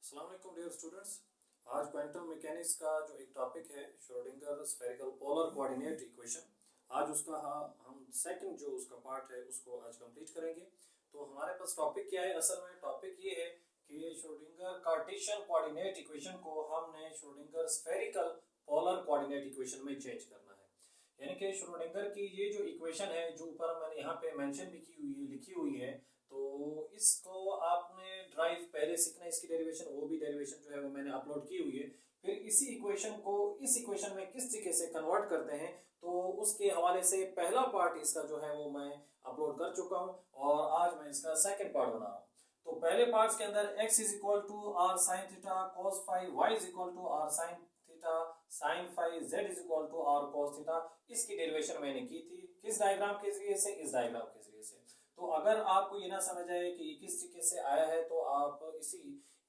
अस्सलाम वालेकुम dear students. आज क्वांटम मैकेनिक्स का जो एक टॉपिक है Schrodinger spherical polar coordinate equation, आज उसका हम सेकंड जो उसका पार्ट है उसको आज कंप्लीट करेंगे। तो हमारे पास टॉपिक क्या है? असल में टॉपिक ये है कि श्रोडिंगर कार्टेशियन कोऑर्डिनेट इक्वेशन को हमने Schrodinger spherical polar coordinate equation में चेंज करना है। यानी कि श्रोडिंगर की ये जो इक्वेशन है जो ऊपर मैंने यहाँ पे मेंशन भी की हुई लिखी हुई है, तो इसको आपने ड्राइव पहले सीखना है, इसकी डेरिवेशन, वो भी डेरिवेशन जो है वो मैंने अपलोड की हुई है। फिर इसी इक्वेशन को इस इक्वेशन में किस तरीके से कन्वर्ट करते हैं तो उसके हवाले से पहला पार्ट इसका जो है वो मैं अपलोड कर चुका हूँ और आज मैं इसका सेकंड पार्ट बना रहा हूँ। तो पहले पार्ट के अंदर x is equal to r sine theta cos phi, y is equal to r sine theta sine phi, z is equal to r cos theta, इसकी डेरिवेशन मैंने की थी। किस डायग्राम के जरिए से? इस डायग्राम के जरिए से। तो अगर आपको ये ना समझ आए कि ये किस तरीके से आया है तो आप इसी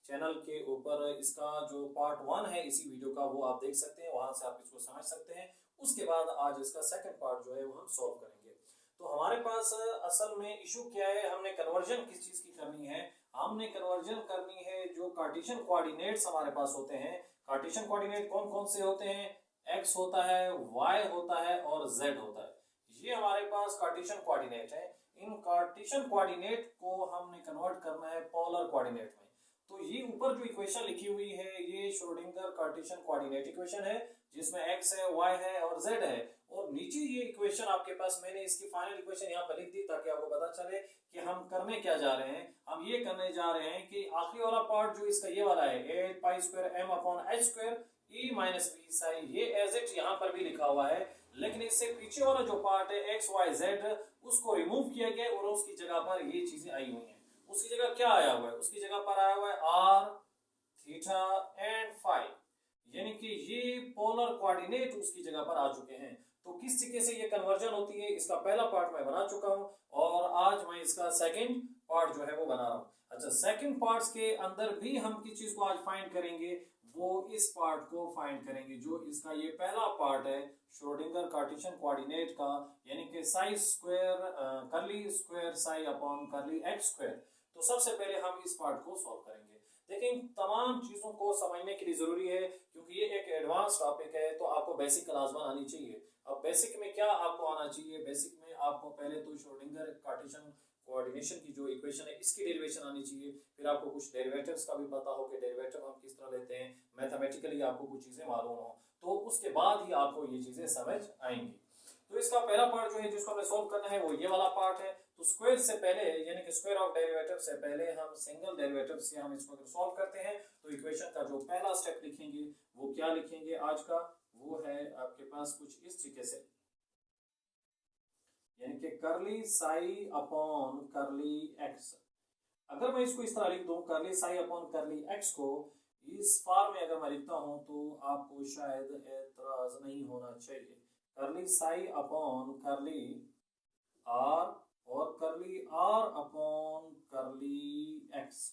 चैनल के ऊपर इसका जो पार्ट 1 है इसी वीडियो का वो आप देख सकते हैं, वहां से आप इसको समझ सकते हैं। उसके बाद आज इसका सेकंड पार्ट जो है वो हम सॉल्व करेंगे। तो हमारे पास असल में इशू क्या है, हमने कन्वर्जन किस चीज की करनी है? हमने कन्वर्जन करनी है जो कार्टेशियन कोऑर्डिनेट्स हमारे पास होते हैं। कार्टेशियन कोऑर्डिनेट कौन कौन से होते हैं? x होता है, y होता है और z होता है। ये हमारे पास कार्टेशियन कोऑर्डिनेट है। इन कार्टेशियन कोऑर्डिनेट को हमने कन्वर्ट करना है पोलर कोऑर्डिनेट में। तो ये ऊपर जो इक्वेशन लिखी हुई है ये श्रोडिंगर कार्टेशियन कोऑर्डिनेट इक्वेशन है जिसमें x है, y है और z है। और नीचे ये इक्वेशन आपके पास, मैंने इसकी फाइनल इक्वेशन यहाँ पर लिख दी ताकि आपको पता चले कि हम करने क्या जा रहे हैं। हम ये करने जा रहे हैं कि आखिरी वाला पार्ट जो इसका ये वाला है 8 pi square m upon h square e minus b sine, ये एज इट यहाँ पर भी लिखा हुआ है, लेकिन इससे पीछे वाला जो पार्ट है x y z उसको रिमूव किया गया और उसकी जगह पर ये चीजें आई हुई हैं। उसकी जगह क्या आया हुआ है? उसकी जगह पर आया हुआ है r थीटा एंड फाई, यानी कि ये पोलर कोऑर्डिनेट उसकी जगह पर आ चुके हैं। तो किस तरीके से ये कन्वर्जन होती है इसका पहला पार्ट मैं बना चुका हूं और आज मैं इसका सेकंड पार्ट जो है वो बना रहा हूं। अच्छा, सेकंड पार्ट्स के अंदर भी हम किस चीज को आज फाइंड करेंगे? वो इस पार्ट को फाइंड करेंगे जो इसका ये पहला पार्ट है श्रोडिंगर कार्टेशियन कोऑर्डिनेट का, यानी कि साई स्क्वायर करली स्क्वायर साई अपॉन करली एक्स स्क्वायर। तो सबसे पहले हम इस पार्ट को सॉल्व करेंगे। देखिए, इन तमाम चीजों को समझने के लिए जरूरी है क्योंकि ये एक एडवांस टॉपिक है, तो आपको बेसिक क्लास आनी चाहिए। अब बेसिक में क्या आपको आना चाहिए? बेसिक में आपको पहले तो श्रोडिंगर कार्टेशियन कोऑर्डिनेशन की जो इक्वेशन है इसकी डेरिवेशन आनी चाहिए। फिर आपको कुछ डेरिवेटिव्स का भी पता हो कि डेरिवेटिव हम किस तरह लेते हैं, मैथमेटिकली आपको कुछ चीजें मालूम हो, तो उसके बाद ही आपको ये चीजें समझ आएंगी। तो इसका पहला पार्ट जो है जिसको हमें सोल्व करना है वो ये वाला पार्ट है। तो स्क्वायर से पहले, यानी कि स्क्वायर ऑफ डेरिवेटिव से पहले हम सिंगल डेरिवेटिव से हम इसको अगर सॉल्व करते हैं तो इक्वेशन का जो पहला स्टेप लिखेंगे वो क्या लिखेंगे आज का? वो है आपके पास कुछ इस तरीके से, यानी कि करली साई अपॉन करली एक्स। अगर मैं इसको इस तरह लिख दूं, करली साई अपॉन करली एक्स को इस फॉर्म में अगर मैं लिखता हूं तो आपको शायद एतराज नहीं होना चाहिए। करली साई अपॉन करली आर और करली आर अपॉन करली एक्स।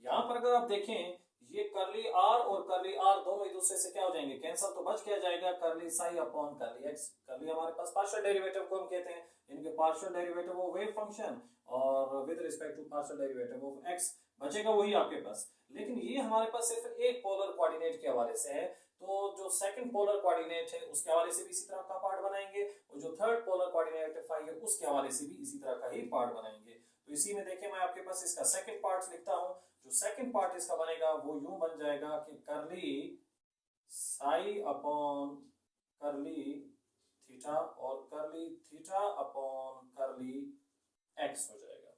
यहां पर अगर आप देखें ये करली आर और करली आर दोनों एक दूसरे से क्या हो जाएंगे? कैंसिल, तो बच क्या जाएगा? करली साई अपॉन करली एक्स। करली हमारे पास पार्शियल डेरिवेटिव को हम कहते हैं, यानी कि partial derivative of wave function और with respect to partial derivative of x बचेगा वही आपके पास। लेकिन ये हमारे पास सिर्फ एक पोलर कोऑर्डिनेट के हवाले से है, तो जो सेकंड पोलर कोऑर्डिनेट है उसके हवाले से भी इसी तरह का पार्ट बनाएंगे और जो थर्ड पोलर कोऑर्डिनेट फाई है उसके हवाले से भी इसी तरह का ही पार्ट बनाएंगे। तो इसी में देखिए मैं आपके पास इसका सेकंड पार्ट लिखता हूं। जो सेकंड पार्ट इसका बनेगा वो यूं बन जाएगा कि करली साई अपॉन करली थीटा और करली थीटा अपॉन करली एक्स हो जाएगा।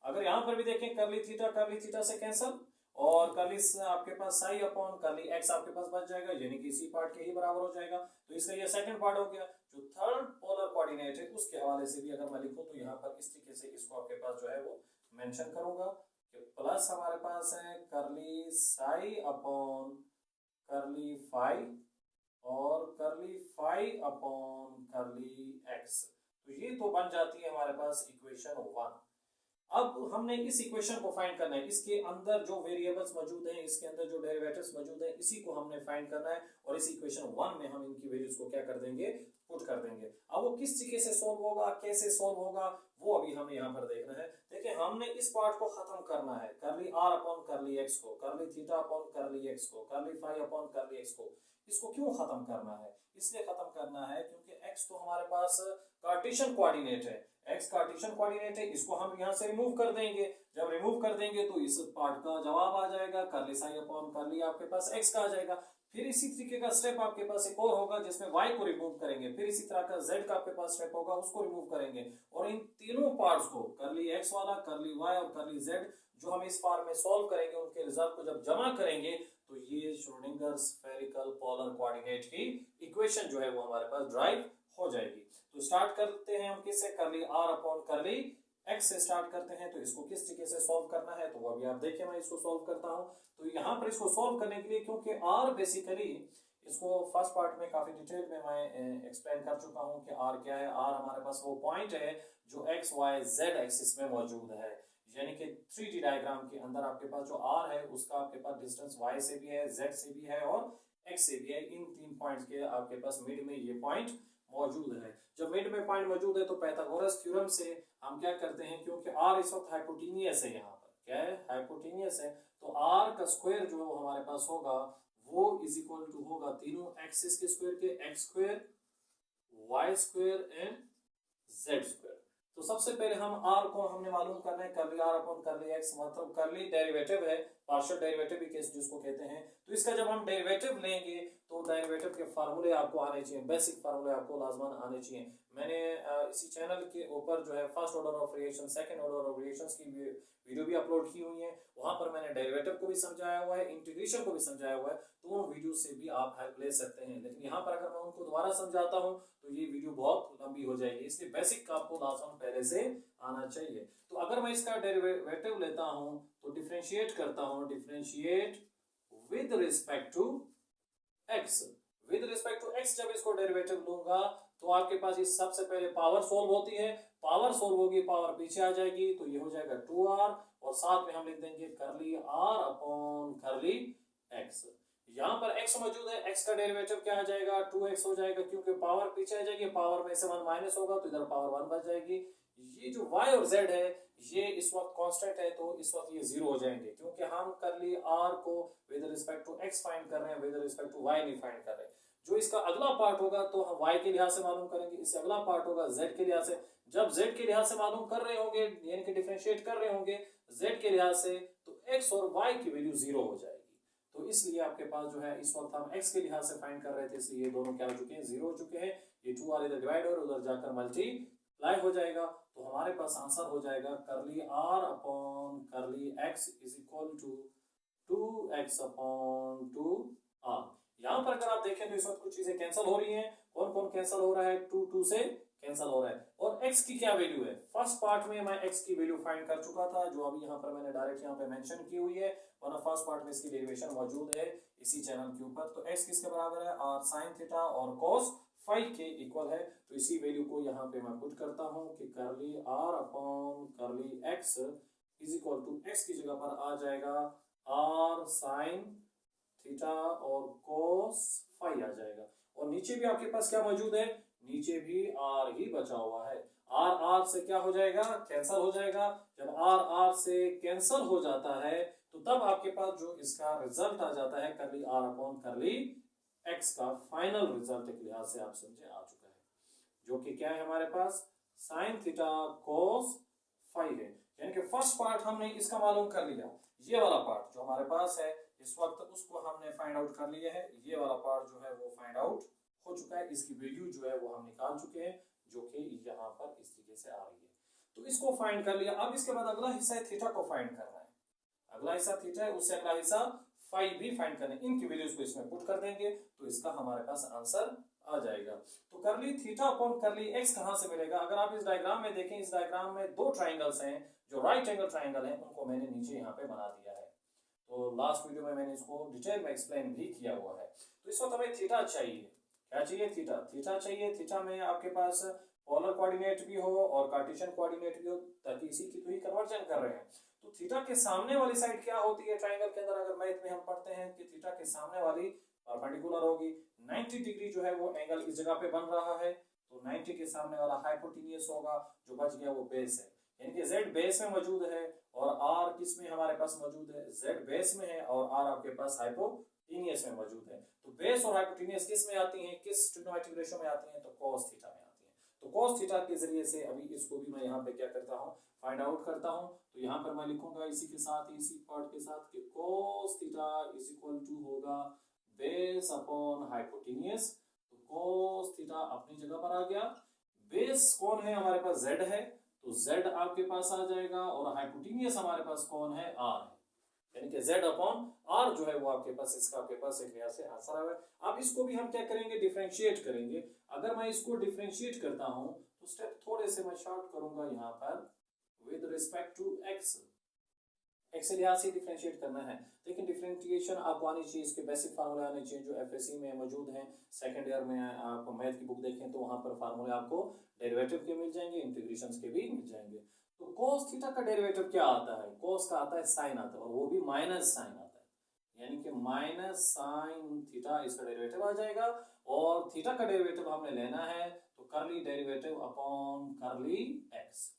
अगर यहां पर भी देखें करली थीटा से कैंसिल और करली आपके पास साई अपॉन करली एक्स आपके पास बच जाएगा, यानी कि इसी पार्ट के ही बराबर हो जाएगा। तो इसका ये सेकंड पार्ट हो गया। जो थर्ड पोलर कोऑर्डिनेट है उसके हवाले से भी अगर मैं लिखूं तो यहाँ पर इस तरीके से इसको आपके पास जो है वो मेंशन करूंगा कि प्लस हमारे पास है करली साई अपॉन करली फाई और करली फाई अपॉन करली एक्स। तो ये तो बन जाती है हमारे पास इक्वेशन 1। अब हमने इस इक्वेशन को फाइंड करना है, इसके अंदर जो वेरिएबल्स मौजूद हैं, इसके अंदर जो डेरिवेटिव्स मौजूद हैं, इसी को हमने फाइंड करना है और इस इक्वेशन 1 में हम इनकी वैल्यूज को क्या कर देंगे? पुट कर देंगे। अब वो किस तरीके से सोल्व होगा, कैसे सोल्व होगा, वो अभी हमें यहाँ पर देखना है। देखिए देखिए हमने इस पार्ट को खत्म करना है, करली आर अपॉन करली एक्स को, करली थीटा अपॉन करली एक्स को, करली फाई अपॉन करली एक्स को। इसको क्यों खत्म करना है? इसलिए खत्म करना है क्योंकि एक्स तो हमारे पास कार्टेशियन कोऑर्डिनेट है, एक्स कार्टेशियन कोऑर्डिनेट है, इसको हम यहाँ से रिमूव कर देंगे। जब रिमूव कर देंगे तो इस पार्ट का जवाब आ जाएगा, करली साई अपॉन करली आपके पास एक्स का आ जाएगा। फिर इसी तरीके का स्टेप आपके पास एक और होगा जिसमें y को रिमूव करेंगे, फिर इसी तरह का z का आपके पास स्टेप होगा, उसको रिमूव करेंगे, और इन तीनों पार्ट्स को करली x वाला, करली y और करली z जो हम इस फॉर्म में सॉल्व करेंगे, उनके रिजल्ट को जब जमा करेंगे तो ये श्रोडिंगर स्फेरिकल पोलर कोऑर्डिनेट की इक्वेशन जो है वो हमारे पास ड्राइव हो जाएगी। तो स्टार्ट करते हैं हम किससे, करली r अपॉन करली एक्स से स्टार्ट करते हैं। तो इसको किस तरीके से सॉल्व करना है तो वो अभी आप देखिए, मैं इसको सॉल्व करता हूं। तो यहाँ पर इसको सॉल्व करने के लिए, क्योंकि आर बेसिकली इसको फर्स्ट पार्ट में काफी डिटेल में मैं एक्सप्लेन कर चुका हूँ कि आर क्या है। आर हमारे पास वो पॉइंट है जो एक्स वाई जेड एक्सिस में मौजूद है, यानी कि 3D डायग्राम के अंदर आपके पास जो आर है उसका आपके पास डिस्टेंस वाई से भी है, जेड से भी है और एक्स से भी है। इन तीन पॉइंट्स के आपके पास मिड में ये पॉइंट मौजूद है। जब मिड में पॉइंट मौजूद है तो पाइथागोरस थ्योरम से हम क्या करते हैं, क्योंकि आर इस वक्त हाइपोटेनियस है, यहाँ पर क्या है, हाइपोटेनियस है, तो आर का स्क्वायर जो हमारे पास होगा वो इज इक्वल टू होगा तीनों एक्सिस के स्क्वायर के, x square, y square and z square. तो सबसे पहले हम आर को हमने मालूम करना है, करली आर अपॉन करली एक्स, मतलब करली डेरिवेटिव है, पार्शियल डेरिवेटिव भी केस जिसको कहते हैं। तो इसका जब हम डेरिवेटिव लेंगे तो डेरिवेटिव के फार्मूले आपको आने चाहिए, बेसिक फार्मूले आपको लाजमान आने चाहिए। मैंने इसी चैनल के ऊपर जो है first order of reaction, second order of reactions की वीडियो भी अपलोड की हुई है, वहां पर मैंने डेरिवेटिव को भी समझाया हुआ है, इंटीग्रेशन को भी समझाया हुआ है, तो उन वीडियो से भी आप हेल्प ले सकते हैं। लेकिन यहाँ पर अगर मैं उनको दोबारा समझाता हूँ तो ये वीडियो बहुत लंबी हो जाएगी, इसलिए बेसिक आपको लाजमान पहले से आना चाहिए। तो अगर मैं इसका डेरिवेटिव लेता हूँ तो डिफरेंशिएट करता हूँ, differentiate with respect to x, with respect to x जब इसको डेरिवेटिव लूंगा तो आपके पास इस सबसे पहले पावर सोल्व होती है, पावर सोल्व होगी, पावर पीछे आ जाएगी, तो ये हो जाएगा 2r और साथ में हम लिख देंगे करली r अपॉन करली x। यहाँ पर x मौजूद है, x का डेरिवेटिव क्या आ जाएगा, 2x हो जाएगा, क्योंकि पावर पीछे आ जाएगी, पावर में से 1 माइनस होगा तो इधर पावर 1 बच जाएगी। ये जो y और z है ये इस वक्त कांस्टेंट है, तो इस वक्त ये 0 हो जाएंगे, क्योंकि हम करली r को with respect to x find कर रहे हैं, विद रिस्पेक्ट टू y नहीं फाइंड कर रहे। जो इसका अगला पार्ट होगा तो हम y के लिहाज से मालूम करेंगे, इससे अगला पार्ट होगा z के लिहाज से। जब z के लिहाज से मालूम कर रहे होंगे, यानी कि डिफरेंशिएट कर रहे होंगे z के लिहाज से, तो x और y की वैल्यू 0 हो जाएगी। तो इसलिए आपके पास जो है इस वक्त हम x के लिहाज से फाइंड कर रहे थे, इसलिए ये दोनों क्या हो चुके हैं, 0 हो चुके हैं। ये 2r इधर डिवाइड और उधर जाकर मल्टीप्लाई हो जाएगा, तो हमारे पास आंसर हो जाएगा curly r upon curly x is equal to 2x upon 2r। यहाँ पर अगर आप देखें तो इस वक्त कुछ चीजें कैंसिल हो रही हैं। कौन कौन कैंसिल हो रहा है, 2 से कैंसिल हो रहा है। और x की क्या वैल्यू है, फर्स्ट पार्ट में मैं x की वैल्यू फाइंड कर चुका था, जो अभी यहाँ पर मैंने डायरेक्ट यहाँ पे मेंशन की हुई है, वरना फर्स्ट पार्ट में इसकी डेरिवेशन मौजूद है इसी चैनल के ऊपर। तो x किसके बराबर है, r sin थीटा और cos फाई के इक्वल है। तो इसी वैल्यू को यहाँ पे मैं पुट करता हूँ कि curly r upon curly x is equal to x की जगह पर आ जाएगा r sin थीटा और cos फाई आ जाएगा। और नीचे भी आपके पास क्या मौजूद है, नीचे भी r ही बचा हुआ है, r से क्या हो जाएगा, कैंसिल हो जाएगा। जब r से कैंसिल हो जाता है तो तब आपके पास जो इसका रिजल्ट आ जाता है करली r अपॉन करली x का फाइनल रिजल्ट के लिहाज से आप समझे आ चुका है, जो कि क्या है हमारे पास sin थीटा cos फाई है। यानी कि फर्स्ट पार्ट हमने इसका मालूम कर लिया, ये वाला पार्ट जो हमारे पास है इस वक्त उसको हमने फाइंड आउट कर लिया है, ये वाला पार्ट जो है वो फाइंड आउट हो चुका है, इसकी वैल्यू जो है वो हम निकाल चुके हैं, जो कि यहाँ पर इस तरीके से आ रही है। तो इसको फाइंड कर लिया। अब इसके बाद अगला हिस्सा है थीटा को फाइंड करना है, अगला हिस्सा थीटा है, उससे अगला हिस्सा फाई भी फाइंड करना है। इनकी वैल्यूज को इसमें पुट कर देंगे तो इसका हमारे पास आंसर आ जाएगा। तो करली थीटा अपॉन करली एक्स कहां से मिलेगा, अगर आप इस डायग्राम में देखें, इस डायग्राम में दो ट्राइंगल्स हैं जो राइट एंगल ट्राइंगल हैं, उनको मैंने नीचे यहाँ पे बना दिया है। तो लास्ट वीडियो में मैंने इसको डिटेल में एक्सप्लेन भी किया हुआ है। तो इस वक्त हमें थीटा चाहिए, क्या चाहिए, थीटा, थीटा चाहिए। थीटा में आपके पास पोलर कोऑर्डिनेट भी हो और कार्टेशियन कोऑर्डिनेट भी हो, ताकि इसी की तो ही कन्वर्जन कर रहे हैं। तो थीटा के सामने वाली साइड क्या होती है ट्राइंगल के अंदर, अगर मैथ में हम पढ़ते हैं कि थीटा के सामने वाली परपेंडिकुलर होगी, 90 डिग्री जो है वो एंगल इस जगह पे बन रहा है, तो 90 के सामने वाला हाइपोटेनियस होगा, जो बच गया वो बेस है। यानी कि z बेस में मौजूद है और r किस में हमारे पास मौजूद है, z बेस में है और r आपके पास हाइपोटेनियस में मौजूद है। तो बेस और हाइपोटेनियस किस में आती हैं, किस ट्रिग्नोमेट्रिक रेशियो में आती हैं, तो cos थीटा में आती हैं। तो cos थीटा के जरिए से अभी इसको भी मैं यहाँ पे क्या करता हूँ, फाइंड आउट करता हूँ। तो यहाँ पर मैं लिखूंगा इसी के साथ, इसी पार्ट के साथ कि cos theta is equal to होगा बेस अपॉन हाइपोटेनियस। तो cos थीटा अपनी जगह पर आ गया। बेस कौन है हमारे पास, z है, तो z आपके पास आ जाएगा और हाइपोटेनियस हमारे पास कौन है, r है, यानी कि z अपॉन r जो है वो आपके पास, इसका आपके पास एक लिहाज से आंसर आया। अब इसको भी हम क्या करेंगे, डिफरेंशिएट करेंगे। अगर मैं इसको डिफरेंशिएट करता हूं तो स्टेप थोड़े से मैं शॉर्ट करूंगा यहाँ पर विद रिस्पेक्ट टू x के लिहाज से डिफरेंशिएट करना है। लेकिन डिफरेंशिएशन आपको आनी चाहिए, इसके बेसिक फार्मूले आने चाहिए जो एफएससी में मौजूद हैं। सेकंड ईयर में आप मैथ की बुक देखें तो वहां पर फार्मूले आपको डेरिवेटिव के मिल जाएंगे, इंटीग्रेशंस के भी मिल जाएंगे। तो cos थीटा का डेरिवेटिव क्या आता है, cos का आता है साइन आता है, और वो भी माइनस साइन आता है, यानी कि माइनस साइन थीटा इसका डेरिवेटिव आ जाएगा। और थीटा का डेरिवेटिव हमने लेना है तो करली डेरिवेटिव अपॉन करली एक्स।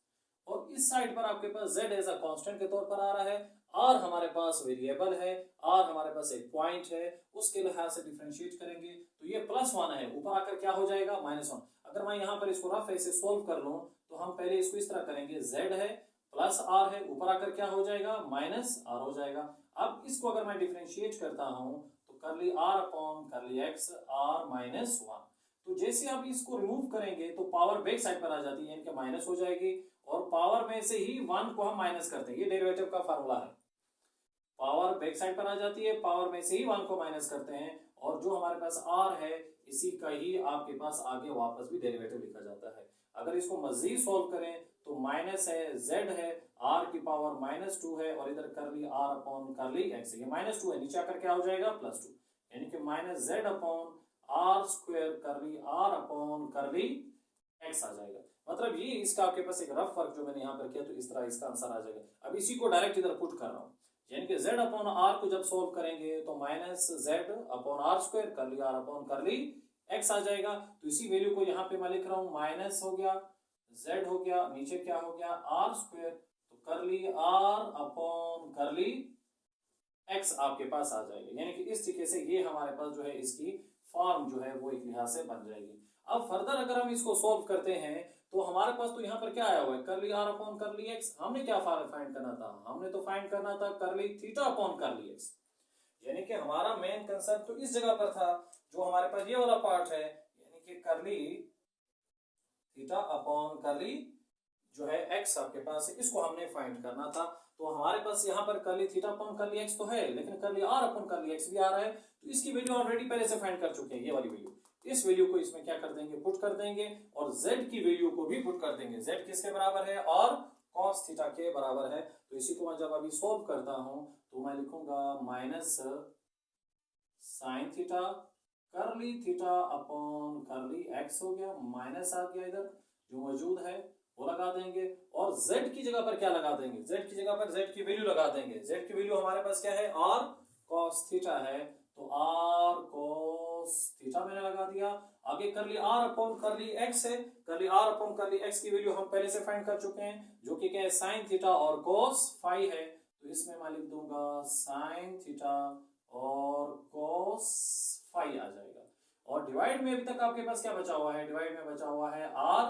और इस साइड पर आपके पास z एज अ कांस्टेंट के तौर पर आ रहा है, r हमारे पास वेरिएबल है, r हमारे पास एक पॉइंट है, उसके लिहाज से डिफरेंशिएट करेंगे तो ये +1 है, ऊपर आकर क्या हो जाएगा, -1। अगर मैं यहाँ पर इसको रफ ऐसे सोल्व कर लूं तो हम पहले इसको इस तरह करेंगे, z है प्लस r है, ऊपर आकर क्या हो जाएगा, -r हो जाएगा। अब इसको अगर मैं डिफरेंशिएट करता हूं तो करली r upon curly x r -1। तो जैसे आप इसको रिमूव करेंगे तो पावर बैक साइड पर आ जाती है, यानी कि माइनस हो जाएगी, और पावर में से ही 1 को हम माइनस करते हैं, ये डेरिवेटिव का फार्मूला है। पावर बैक साइड पर आ जाती है, पावर में से ही 1 को माइनस करते हैं, और जो हमारे पास r है इसी का ही आपके पास आगे वापस भी डेरिवेटिव लिखा जाता है। अगर इसको मजीद सॉल्व करें तो माइनस है, z है, r की पावर -2 है, और इधर करली r अपॉन करली x है, ये -2 है, नीचे आकर क्या हो जाएगा, +2, यानी कि -z अपॉन r स्क्वायर करली r अपॉन करली x आ जाएगा। मतलब ये इसका आपके पास एक रफ वर्क जो मैंने यहाँ पर किया, तो इस तरह इसका आंसर आ जाएगा। अब इसी को डायरेक्ट इधर पुट कर रहा हूँ, यानी कि z अपॉन r को जब सोल्व करेंगे तो -z अपॉन r स्क्वायर करली r अपॉन करली x आ जाएगा। तो इसी वैल्यू को यहाँ पे मैं लिख रहा हूँ, माइनस हो गया, z हो गया, नीचे क्या हो गया, r स्क्वायर, तो करली r अपॉन करली x आपके पास आ जाएगा। यानी कि इस तरीके से ये हमारे पास जो है इसकी फॉर्म जो है वो एक लिहाज से बन जाएगी। अब फर्दर अगर हम इसको सॉल्व करते हैं तो हमारे पास तो यहाँ पर क्या आया हुआ है, करली r अपॉन करली x। हमने क्या फाइंड करना था, हमने तो फाइंड करना था करली थीटा अपॉन करली x, यानी कि हमारा मेन कंसेप्ट तो इस जगह पर था, जो हमारे पास ये वाला पार्ट है, यानी कि करली थीटा अपॉन करली जो है x आपके पास है, इसको हमने फाइंड करना था। तो हमारे पास यहाँ पर करली थीटा अपॉन करली x तो है, लेकिन करली r अपॉन करली x भी आ रहा है, तो इसकी वैल्यू ऑलरेडी पहले से फाइंड कर चुके हैं, ये वाली वैल्यू। इस वैल्यू को इसमें क्या कर देंगे, पुट कर देंगे, और z की वैल्यू को भी पुट कर देंगे। z किसके बराबर है, और cos थीटा के बराबर है। तो इसी को मैं जब अभी सोल्व करता हूं तो मैं लिखूंगा माइनस साइन थीटा करली थीटा अपॉन करली x हो गया, माइनस आ गया, इधर जो मौजूद है वो लगा देंगे, और z की जगह पर क्या लगा देंगे, z की जगह पर z की वैल्यू लगा देंगे। z की वैल्यू हमारे पास क्या है, r cos थीटा है, तो r cos थीटा मैंने लगा दिया। आगे करली r अपॉन करली x है, करली r अपॉन करली x की वैल्यू हम पहले से फाइंड कर चुके हैं, जो कि क्या है, sin थीटा और cos फाई है। तो इसमें मैं लिख दूंगा sin थीटा और cos फाई आ जाएगा। और डिवाइड में अभी तक आपके पास क्या बचा हुआ है, डिवाइड में बचा हुआ है r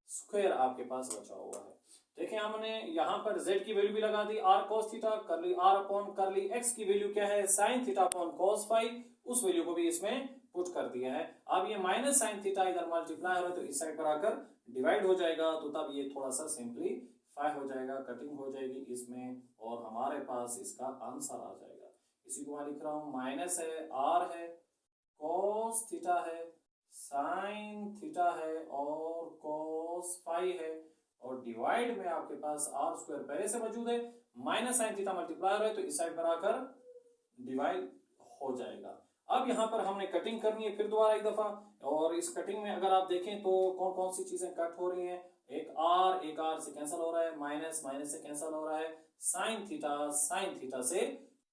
स्क्वायर आपके पास बचा हुआ है। देखिए हमने यहाँ पर z की वैल्यू भी लगा दी, r cos theta, curly r upon curly x की वैल्यू क्या है, sin theta upon cos phi, उस वैल्यू को भी इसमें पुट कर दिया है। अब ये माइनस sin थीटा इधर मल्टीप्लाई हो रहा है, तो इस साइड पर आकर डिवाइड हो जाएगा, तो तब ये थोड़ा सा सिंपलीफाई हो जाएगा, कटिंग हो जाएगी इसमें, और हमारे पास इसका आंसर आ जाएगा। इसी को मैं लिख रहा हूँ, माइनस है, r है, cos थीटा है, sin थीटा है, और cos फाई है, और डिवाइड में आपके पास r स्क्वायर पहले से मौजूद है, माइनस साइन थीटा मल्टीप्लाई हो रहा है, तो इस साइड पर आकर डिवाइड हो जाएगा। अब यहाँ पर हमने कटिंग करनी है फिर दोबारा एक दफा, और इस कटिंग में अगर आप देखें तो कौन कौन सी चीजें कट हो रही हैं, एक r से कैंसिल हो रहा है, माइनस माइनस से कैंसिल हो रहा है, साइन थीटा से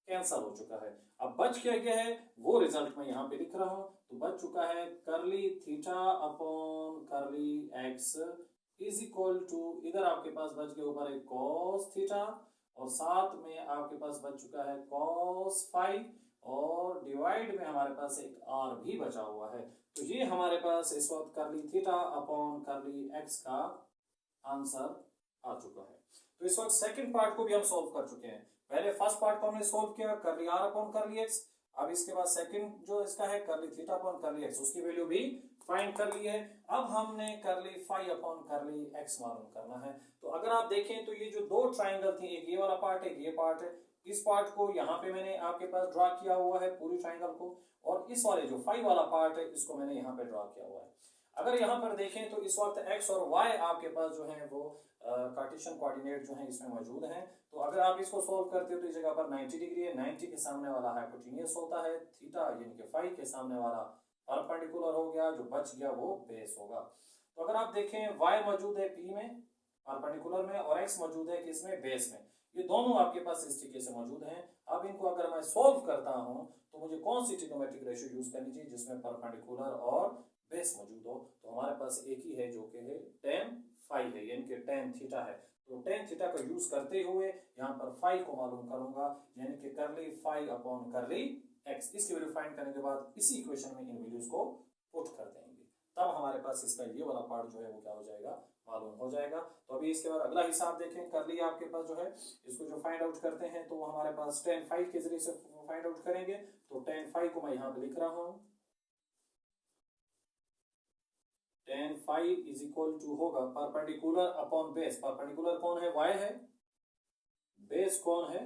कैंसिल हो चुका है। अब बच क्या गया है वो रिजल्ट मैं यहाँ पे लिख रहा हूँ, तो बच चुका है करली theta upon curly x is equal to, इधर आपके पास बच गया ऊपर एक cos थीटा और साथ में आपके पास बच चुका है cos फाई और डिवाइड में हमारे पास एक r भी बचा हुआ है। तो ये हमारे पास इस वक्त करली थीटा अपॉन करली x का आंसर आ चुका है। तो इस वक्त सेकंड पार्ट को भी हम सॉल्व कर चुके हैं। पहले फर्स्ट पार्ट को हमने सॉल्व किया करली r अपॉन करली x। अब इसके बाद सेकंड जो इसका है करली थीटा अपॉन करली x, उसकी वैल्यू भी फाइंड कर ली है। अब हमने करली फाई अपॉन करली x मालूम करना है। तो अगर आप देखें तो ये जो दो ट्राइंगल थी, एक ये वाला पार्ट है, ये पार्ट है, इस पार्ट को यहाँ पे मैंने आपके पास ड्रा किया हुआ है पूरी ट्राइंगल को, और इस वाले जो फाई वाला पार्ट है इसको मैंने यहाँ पे ड्रा किया हुआ है। अगर यहाँ पर देखें तो इस वक्त x और y आपके पास जो है वो कार्टेशियन कोऑर्डिनेट जो है इसमें मौजूद हैं। तो अगर आप इसको सॉल्व करते हो तो इस जगह पर 90 डिग्री है, 90 के सामने वाला हाइपोटेन्यूस होता है, थीटा यानी कि फाई के सामने वाला परपेंडिकुलर हो गया, जो बच गया वो बेस होगा। तो अगर आप देखें y मौजूद है p में परपेंडिकुलर में और x मौजूद है किसमें, बेस में। ये दोनों आपके पास इस तरीके से मौजूद हैं। अब इनको अगर मैं सॉल्व करता हूं तो मुझे कौन सी ट्रिग्नोमेट्रिक रेशियो यूज करनी चाहिए जिसमें परपेंडिकुलर और बेस मौजूद हो। तो हमारे पास एक ही है जो कि है tan फाई है, यानी कि tan थीटा है। तो tan थीटा का यूज करते हुए यहाँ पर फाई को मालूम करूंगा, यानी कि करली फाई अपॉन करली x। इसकी वैल्यू फाइंड करने के बाद इसी इक्वेशन में इन वैल्यूज को पुट कर देंगे, तब हमारे पास इसका ये वाला पार्ट जो है वो क्या हो जाएगा, मालूम हो जाएगा। तो अभी इसके बाद अगला हिसाब देखें, करली आपके पास जो है इसको जो फाइंड आउट करते हैं तो हमारे पास tan फाई के जरिए से फाइंड आउट करेंगे। तो tan फाई को मैं यहाँ पे लिख रहा हूँ, tan phi is equal to होगा परपेंडिकुलर अपॉन बेस। परपेंडिकुलर कौन है, y है, बेस कौन है,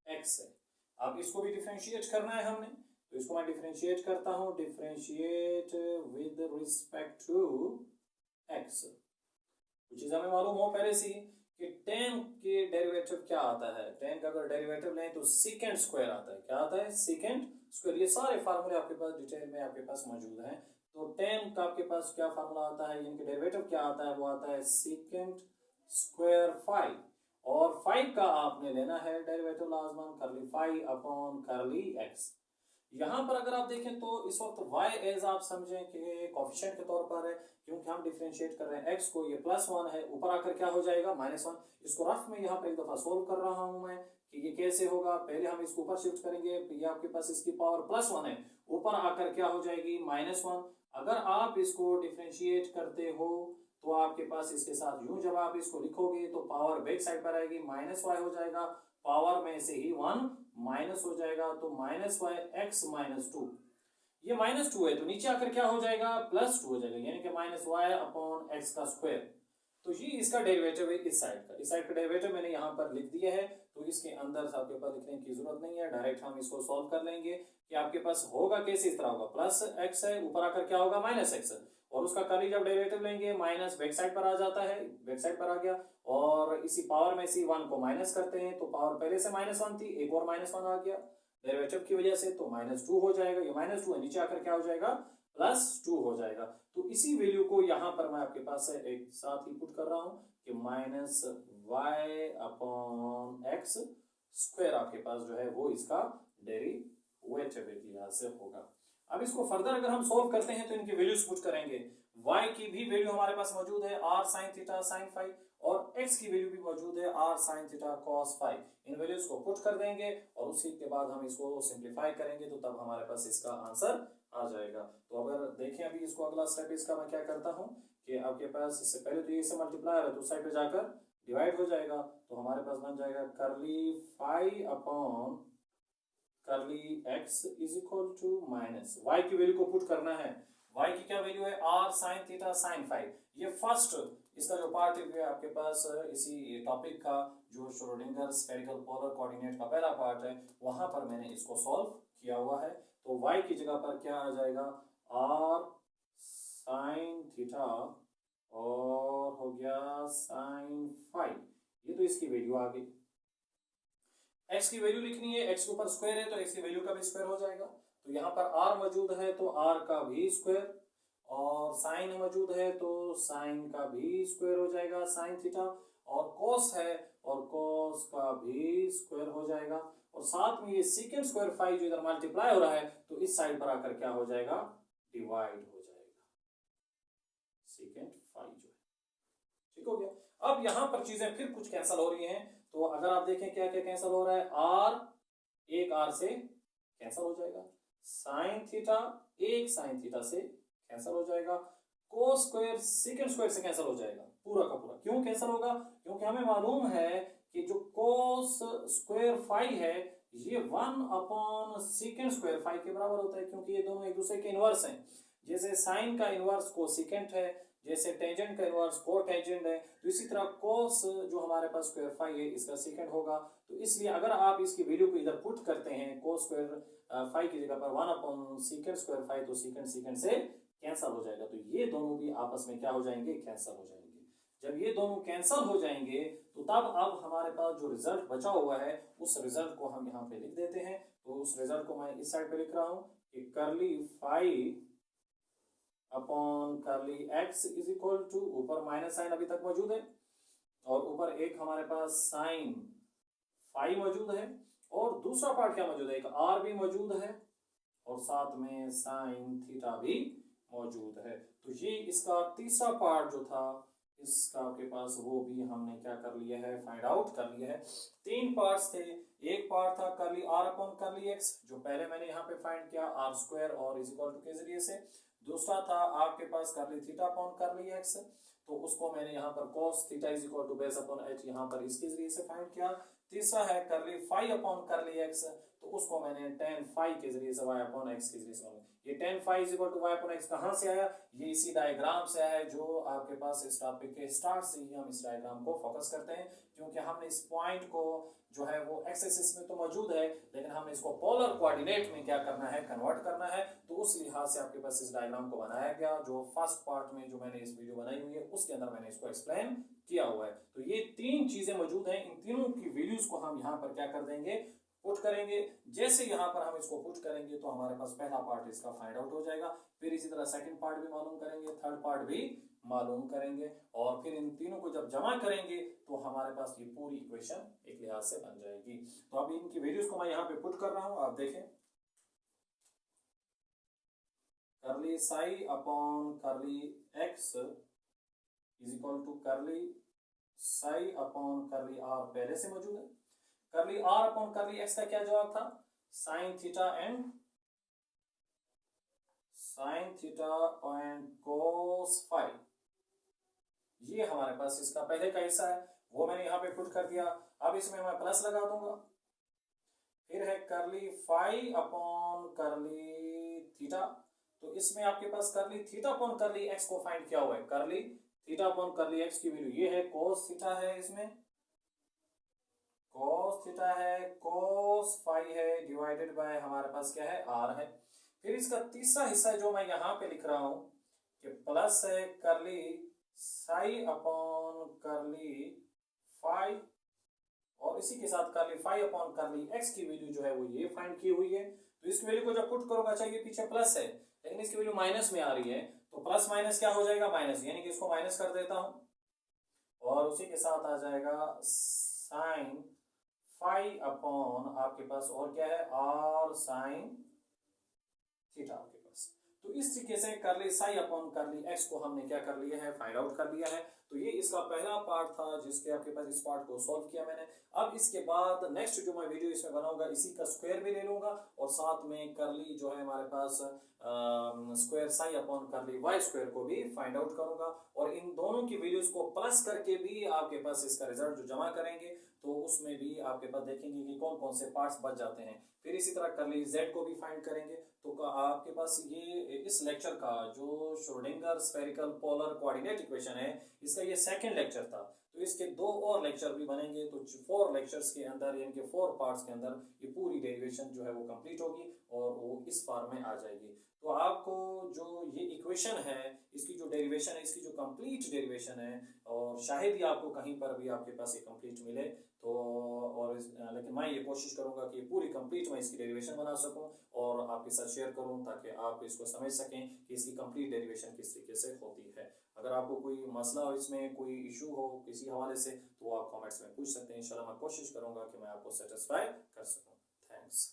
x है। अब इसको भी डिफरेंशिएट करना है हमने, तो इसको मैं डिफरेंशिएट करता हूं, differentiate with respect to x। कुछ चीज हमें मालूम हो पहले से कि tan के डेरिवेटिव क्या आता है। tan का अगर डेरिवेटिव लें तो सेकेंड स्क्वायर आता है। क्या आता है, सेकेंड स्क्वायर। ये सारे फार्मूले आपके पास डिटेल में आपके पास मौजूद हैं। तो tan का आपके पास क्या फार्मूला आता है, यानी कि डेरिवेटिव क्या आता है, वो आता है सेकेंड स्क्वायर फाई, और फाइव का आपने लेना है डेरिवेटिव लाजमन करली फाई अपॉन करली x। यहाँ पर अगर आप देखें तो इस वक्त y एज आप समझें कि कोफिशिएंट के तौर पर है, क्योंकि हम डिफरेंशिएट कर रहे हैं x को, ये +1 है, ऊपर आकर क्या हो जाएगा, -1। इसको रफ में यहाँ पर एक दफा सोल्व कर रहा हूं मैं कि ये कैसे होगा। पहले हम इसको ऊपर शिफ्ट करेंगे, ये आपके पास इसकी पावर +1 है, ऊपर आकर क्या हो जाएगी, -1। अगर आप इसको डिफरेंशिएट करते हो तो आपके पास इसके साथ यूं जब आप इसको लिखोगे तो पावर बैक साइड पर आएगी, -y हो जाएगा, पावर में से ही 1 माइनस हो जाएगा, तो -y x -2। ये -2 है तो नीचे आकर क्या हो जाएगा, +2 हो जाएगा, यानी कि -y अपॉन x का स्क्वायर। तो ये इसका डेरिवेटिव है इस साइड का। इस साइड का डेरिवेटिव मैंने यहाँ पर लिख दिया है, तो इसके अंदर आपके पास लिखने की जरूरत नहीं है, डायरेक्ट हम इसको सॉल्व कर लेंगे कि आपके पास होगा कैसे, इस तरह होगा, +x है, ऊपर आकर क्या होगा, -x, और उसका कर्ली जब डेरिवेटिव लेंगे माइनस बैक साइड पर आ जाता है, बैक साइड पर आ गया, और इसी पावर में से 1 को माइनस करते हैं तो पावर पहले से -1 थी, एक और -1 आ गया डेरिवेटिव की वजह से, तो -2 हो जाएगा। ये -2 है, नीचे आकर क्या हो जाएगा, +2 हो जाएगा। तो इसी वैल्यू को यहाँ पर मैं आपके पास एक साथ ही पुट कर रहा हूँ कि -y अपॉन x स्क्वायर आपके पास जो है वो इसका डेरिवेटिव के लिहाज से होगा। अब इसको फर्दर अगर हम सोल्व करते हैं तो इनकी वैल्यूज पुट करेंगे। y की भी वैल्यू हमारे पास मौजूद है r sin theta sin phi, और x की वैल्यू भी मौजूद है r sin theta cos phi. इन वैल्यूज को पुट कर देंगे और उसी के बाद हम इसको सिंपलीफाई करेंगे, तो तब हमारे पास इसका आंसर आ जाएगा। तो अगर देखें अभी इसको अगला स्टेप इसका मैं क्या करता हूँ कि आपके पास इससे पहले तो ये से मल्टीप्लायर है तो उस साइड पे जाकर डिवाइड हो जाएगा, तो हमारे पास बन जाएगा curly phi upon curly x is equal to minus y की वैल्यू को पुट करना है। y की क्या वैल्यू है, r sin theta sin phi. ये फर्स्ट इसका जो पार्ट है आपके पास इसी टॉपिक का जो श्रोडिंगर स्फेरिकल पोलर कोऑर्डिनेट का पहला पार्ट है, वहां पर मैंने इसको सॉल्व किया हुआ है। तो y की जगह पर क्या आ जाएगा, r sin थीटा और हो गया sin फाई, ये तो इसकी वैल्यू आ गई। x की वैल्यू लिखनी है, x के ऊपर स्क्वायर है तो x की वैल्यू का भी स्क्वायर हो जाएगा। तो यहाँ पर r मौजूद है तो r का भी स्क्वायर, और साइन मौजूद है तो साइन का भी स्क्वायर हो जाएगा साइन थीटा, और cos है और cos का भी स्क्वायर हो जाएगा, और साथ में ये सेकेंड स्क्वायर फाई जो इधर मल्टीप्लाई हो रहा है तो इस साइड पर आकर क्या हो जाएगा, डिवाइड हो जाएगा, सेकेंड फाई जो है। ठीक हो गया। अब यहाँ पर चीजें फिर कुछ कैंसिल हो रही हैं, तो अगर आप देखें क्या क्या कैंसिल हो रहा है, आर एक आर से कैंसिल हो जाएगा, साइन थीटा एक साइन थीटा से कैंसिल हो जाएगा, कोस स्क्वायर सेकंड स्क्वायर से कैंसिल हो जाएगा पूरा का पूरा। क्यों कैंसिल होगा? क्योंकि हमें मालूम है कि जो कोस स्क्वायर फाई है ये 1 सेकंड स्क्वायर फाई के बराबर होता है, क्योंकि ये दोनों एक दूसरे के इनवर्स हैं। जैसे साइन का इनवर्स कोसेकेंट है, जैसे टेंजेंट का इनवर्स कोटेंजेंट है, तो इसी तरह कोस जो हमारे पास स्क्वायर फाई है इसका सेकंड होगा। तो इसलिए अगर आप इसकी वैल्यू को इधर पुट करते हैं कोस स्क्वायर फाई की जगह पर 1 सेकंड स्क्वायर फाई, तो सेकंड सेकंड से कैंसिल हो जाएगा। तो ये दोनों भी आपस में क्या हो जाएंगे, कैंसिल हो जाएंगे। जब ये दोनों कैंसिल हो जाएंगे तो तब अब हमारे पास जो रिजल्ट बचा हुआ है उस रिजल्ट को हम यहाँ पे लिख देते हैं। तो उस रिजल्ट को मैं इस साइड पे लिख रहा हूं कि करली फाई अपॉन करली एक्स इज इक्वल टू, ऊपर माइनस साइन अभी तक मौजूद है और ऊपर एक हमारे पास साइन फाई मौजूद है और दूसरा पार्ट क्या मौजूद है, एक आर भी मौजूद है और साथ में साइन थीटा भी मौजूद है। तो ये इसका तीसरा पार्ट जो था इसका आपके पास वो भी हमने क्या कर लिया है, फाइंड आउट कर लिया है। तीन पार्ट्स थे, एक पार्ट था करली आर अपॉन करली एक्स जो पहले मैंने यहाँ पे फाइंड किया आर स्क्वायर और इज इक्वल टू के जरिए से। दूसरा था आपके पास करली थीटा अपॉन करली एक्स, तो उसको मैंने यहाँ पर cos theta is equal to base upon h यहाँ पर इसके जरिए से फाइंड किया। तीसरा है करली फाई अपॉन करली एक्स, तो उसको मैंने tan फाई के जरिए से y अपॉन x के जरिए से। ये tan phi is equal to y upon x कहाँ से आया, ये इसी डायग्राम से आया है जो आपके पास इस टॉपिक के स्टार्ट से ही हम इस डायग्राम को फोकस करते हैं, क्योंकि हमने इस पॉइंट को जो है वो एक्स एक्सिस में तो मौजूद है लेकिन हमने इसको पोलर कोऑर्डिनेट में क्या करना है, कन्वर्ट करना है। तो उस लिहाज से आपके पास इस डायग्राम को बनाया गया जो फर्स्ट पार्ट में जो मैंने इस वीडियो बनाई हुई है उसके अंदर मैंने इसको एक्सप्लेन किया हुआ है। तो ये तीन चीजें मौजूद हैं, इन तीनों की वैल्यूज को हम यहाँ पर क्या कर देंगे, पुट करेंगे। जैसे यहाँ पर हम इसको पुट करेंगे तो हमारे पास पहला पार्ट इसका फाइंड आउट हो जाएगा, फिर इसी तरह सेकंड पार्ट भी मालूम करेंगे, थर्ड पार्ट भी मालूम करेंगे और फिर इन तीनों को जब जमा करेंगे तो हमारे पास ये पूरी इक्वेशन एक लिहाज से बन जाएगी। तो अभी इनकी वैल्यूज को मैं यहाँ पे पुट कर रहा हूँ, आप देखें करली साई अपॉन करली एक्स इज इक्वल टू करली साई अपॉन करली आर पहले से मौजूद है। करली आर अपॉन करली एक्स का क्या जवाब था, sine theta and cos phi. ये हमारे पास इसका पहले का हिस्सा है वो मैंने यहाँ पे पुट कर दिया। अब इसमें मैं प्लस लगा दूंगा। फिर है करली फाई अपॉन करली थीटा, तो इसमें आपके पास करली थीटा अपॉन करली एक्स को फाइंड किया हुआ है। करली थीटा अपॉन करली एक्स की वैल्यू ये है, कोस थीटा है, इसमें कोस थीटा है, कोस फाई है, डिवाइडेड बाय हमारे पास क्या है, आर है। फिर इसका तीसरा हिस्सा जो मैं यहाँ पे लिख रहा हूं कि प्लस है करली साई अपॉन करली फाई और इसी के साथ करली फाई अपॉन करली एक्स की वैल्यू जो है वो ये फाइंड की हुई है। तो इसकी वैल्यू को जब पुट करूंगा, चाहिए पीछे प्लस है लेकिन इसकी वैल्यू माइनस में आ रही है, तो प्लस माइनस क्या हो जाएगा, माइनस, यानी कि इसको माइनस कर देता हूं और उसी के साथ आ जाएगा साइन फाई अपॉन आपके पास और क्या है, आर साइन थीटा आपके पास। तो इस तरीके से करली साई अपॉन करली एक्स को हमने क्या कर लिया है, फाइंड आउट कर लिया है। तो ये इसका पहला पार्ट था जिसके आपके पास इस पार्ट को सॉल्व किया मैंने। अब इसके बाद नेक्स्ट जो मैं वीडियो इसमें बनाऊंगा इसी का स्क्वायर भी ले लूंगा और साथ में करली जो है हमारे पास स्क्वायर साई अपॉन करली वाई स्क्वायर को भी फाइंड आउट करूंगा और इन दोनों की वैल्यूज को प्लस करके भी आपके पास इसका रिजल्ट जो जमा करेंगे तो उसमें भी आपके पास देखेंगे कि कौन कौन से पार्ट्स बच जाते हैं। फिर इसी तरह करली जेड को भी फाइंड करेंगे। तो आपके पास ये इस लेक्चर का जो Schrodinger spherical polar coordinate equation है इसका ये सेकंड लेक्चर था। तो इसके 2 और लेक्चर भी बनेंगे, तो 4 लेक्चर्स के अंदर यानी कि 4 पार्ट्स के अंदर ये पूरी डेरिवेशन जो है वो कंप्लीट होगी और वो इस फॉर्म में आ जाएगी। तो आपको जो ये इक्वेशन है इसकी जो डेरिवेशन है, इसकी जो कंप्लीट डेरिवेशन है और शायद ही आपको कहीं पर भी आपके पास ये कंप्लीट मिले तो लेकिन मैं ये कोशिश करूंगा कि पूरी कंप्लीट मैं इसकी डेरिवेशन बना सकूं और आपके साथ शेयर करूं ताकि आप इसको समझ सकें कि इसकी कंप्लीट डेरिवेशन किस तरीके से होती है। अगर आपको कोई मसला हो, इसमें कोई इशू हो किसी हवाले से, तो आप कमेंट्स में पूछ सकते हैं। इंशाल्लाह मैं कोशिश करूंगा कि मैं आपको सेटिस्फाई कर सकूं। थैंक्स।